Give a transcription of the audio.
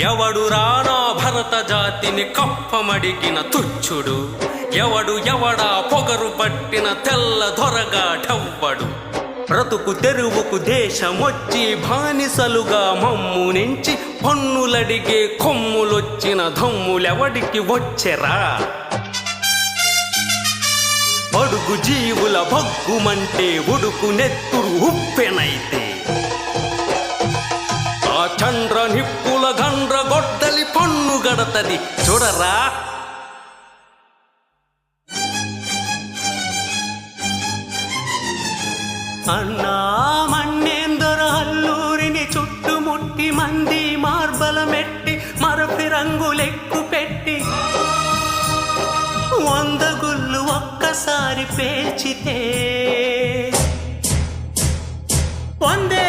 ఎవడు రానా భరత జాతిని కప్పమడిగిన తుచ్చుడు, ఎవడా పొగరు పట్టిన తెల్ల దొరగాడెవ్వడు. బ్రతుకు తెరువుకు దేశమొచ్చి బానిసలుగా మమ్ము నుంచి పన్నులడిగే కొమ్ములొచ్చిన దమ్ములెవడికి వచ్చెరా? బడుగు జీవుల భగ్గుమంటే ఉడుకు నెత్తురు ఉప్పెనైతే, ఆ చండ్ర నిప్పుల గండ్ర గొడ్డలి పన్ను గడతది చూడరా. అన్నా మಣ್ಣేందొర అల్లూరిని చుట్టుముట్టి మంది మార్బలమెట్టి మరపి రంగులెక్కు పెట్టి 100 గుళ్ళు ఒక్కసారి పేల్చితే 100